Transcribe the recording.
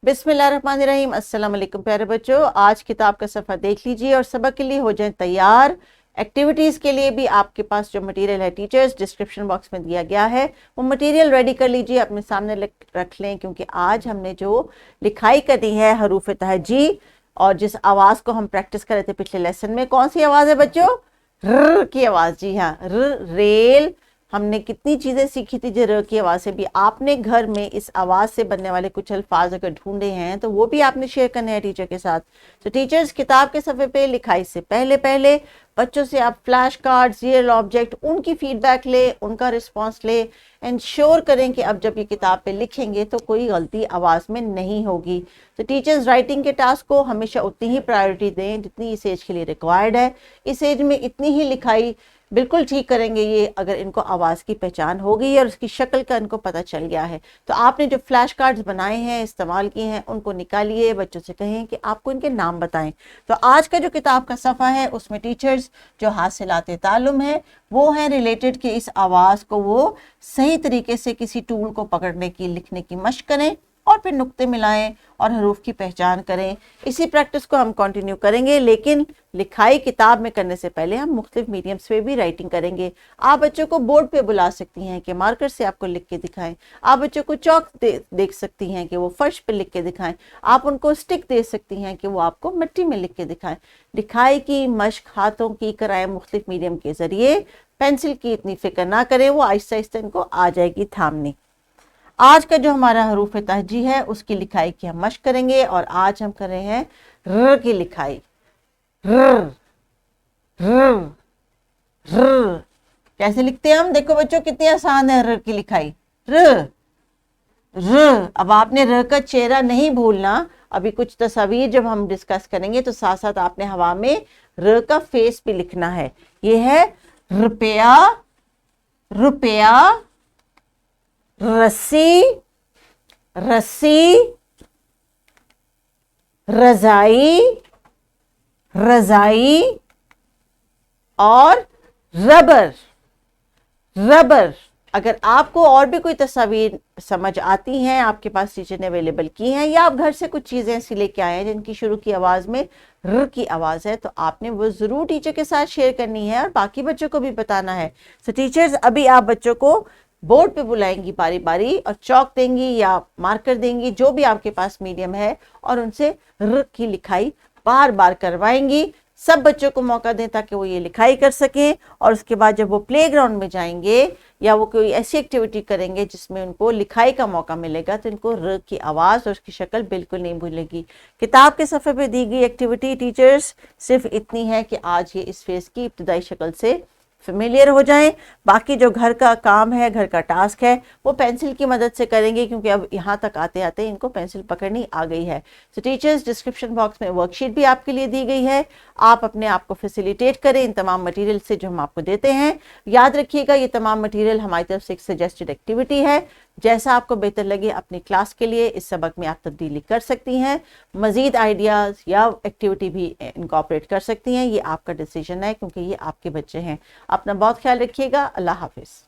बिस्मिल्लाहिर्रहमानिर्रहीम। अस्सलाम वालेकुम प्यारे बच्चों, आज किताब का सफ़ा देख लीजिए और सबक के लिए हो जाएं तैयार। एक्टिविटीज़ के लिए भी आपके पास जो मटेरियल है टीचर्स डिस्क्रिप्शन बॉक्स में दिया गया है, वो मटेरियल रेडी कर लीजिए, अपने सामने रख लें, क्योंकि आज हमने जो लिखाई करनी है हरूफ तहजी, और जिस आवाज़ को हम प्रैक्टिस कर रहे थे पिछले लेसन में, कौन सी आवाज़ है बच्चों? र की आवाज़। जी हाँ, रेल। हमने कितनी चीज़ें सीखी थी जो र की आवाज़ से भी। आपने घर में इस आवाज़ से बनने वाले कुछ अल्फाज अगर ढूंढे हैं तो वो भी आपने शेयर करने हैं टीचर के साथ। तो टीचर्स किताब के सफ़े पे लिखाई से पहले पहले बच्चों से आप फ्लैश कार्ड्स, रियल ऑब्जेक्ट, उनकी फीडबैक ले, उनका रिस्पॉन्स ले। इंश्योर करें कि अब जब ये किताब पे लिखेंगे तो कोई गलती आवाज़ में नहीं होगी। तो टीचर्स राइटिंग के टास्क को हमेशा उतनी ही प्रायोरिटी दें जितनी इस एज के लिए रिक्वायर्ड है। इस एज में इतनी ही लिखाई बिल्कुल ठीक करेंगे ये अगर इनको आवाज़ की पहचान हो गई और उसकी शक्ल का इनको पता चल गया है। तो आपने जो फ्लैश कार्ड्स बनाए हैं, इस्तेमाल किए हैं, उनको निकालिए, बच्चों से कहें कि आपको इनके नाम बताएं। तो आज का जो किताब का सफ़ा है उसमें टीचर्स जो हासिलाते तालुम है वो है रिलेटेड कि इस आवाज़ को वो सही तरीके से किसी टूल को पकड़ने की, लिखने की मशक करें और फिर नुक्ते मिलाएं और हरूफ की पहचान करें। इसी प्रैक्टिस को हम कंटिन्यू करेंगे, लेकिन लिखाई किताब में करने से पहले हम मुख्तलिफ मीडियम्स पे भी राइटिंग करेंगे। आप बच्चों को बोर्ड पे बुला सकती हैं कि मार्कर से आपको लिख के दिखाएं। आप बच्चों को चौक देख सकती हैं कि वो फर्श पे लिख के दिखाएं। आप उनको स्टिक दे सकती हैं कि वो आपको मिट्टी में लिख के दिखाएं। लिखाई की मशक हाथों की कराएं मुख्तलिफ मीडियम के जरिए। पेंसिल की इतनी फिक्र ना करें, वो आहिस्ता आहिस्ता इनको आ जाएगी थामने। आज का जो हमारा हरूफ तहजी है उसकी लिखाई की हम मशक करेंगे, और आज हम कर रहे हैं र की लिखाई। र र र कैसे लिखते हैं हम? देखो बच्चों कितनी आसान है र की लिखाई। र र। अब आपने र का चेहरा नहीं भूलना। अभी कुछ तस्वीर जब हम डिस्कस करेंगे तो साथ साथ आपने हवा में र का फेस भी लिखना है। ये है रुपया, रुपया, रस्सी, रस्सी, रजाई, रजाई, और रबर, रबर। अगर आपको और भी कोई तस्वीर समझ आती हैं, आपके पास टीचर ने अवेलेबल की हैं, या आप घर से कुछ चीज़ें ऐसी लेके आए हैं जिनकी शुरू की आवाज़ में र की आवाज़ है, तो आपने वो ज़रूर टीचर के साथ शेयर करनी है और बाकी बच्चों को भी बताना है। तो टीचर्स अभी आप बच्चों को बोर्ड पे बुलाएंगी बारी बारी और चौक देंगी या मार्कर देंगी, जो भी आपके पास मीडियम है, और उनसे र की लिखाई बार बार करवाएंगी। सब बच्चों को मौका दें ताकि वो ये लिखाई कर सकें, और उसके बाद जब वो प्लेग्राउंड में जाएंगे या वो कोई ऐसी एक्टिविटी करेंगे जिसमें उनको लिखाई का मौका मिलेगा तो इनको र की आवाज़ और उसकी शक्ल बिल्कुल नहीं भूलेगी। किताब के सफ़े पे दी गई एक्टिविटी टीचर्स सिर्फ इतनी है कि आज ये इस फेस की इब्तदाई शक्ल से फेमिलियर हो जाएं। बाकी जो घर का काम है, घर का टास्क है, वो पेंसिल की मदद से करेंगे, क्योंकि अब यहाँ तक आते आते इनको पेंसिल पकड़नी आ गई है। तो टीचर्स डिस्क्रिप्शन बॉक्स में वर्कशीट भी आपके लिए दी गई है। आप अपने आप को फैसिलिटेट करें इन तमाम मटेरियल से जो हम आपको देते हैं। याद रखिएगा ये तमाम मटेरियल हमारी तरफ से एक सजेस्टेड एक्टिविटी है। जैसा आपको बेहतर लगे अपनी क्लास के लिए इस सबक में आप तब्दीली कर सकती हैं, मज़ीद आइडियाज़ या एक्टिविटी भी इनकॉर्पोरेट कर सकती हैं। ये आपका डिसीजन है, क्योंकि ये आपके बच्चे हैं। अपना बहुत ख्याल रखिएगा। अल्लाह हाफिज़।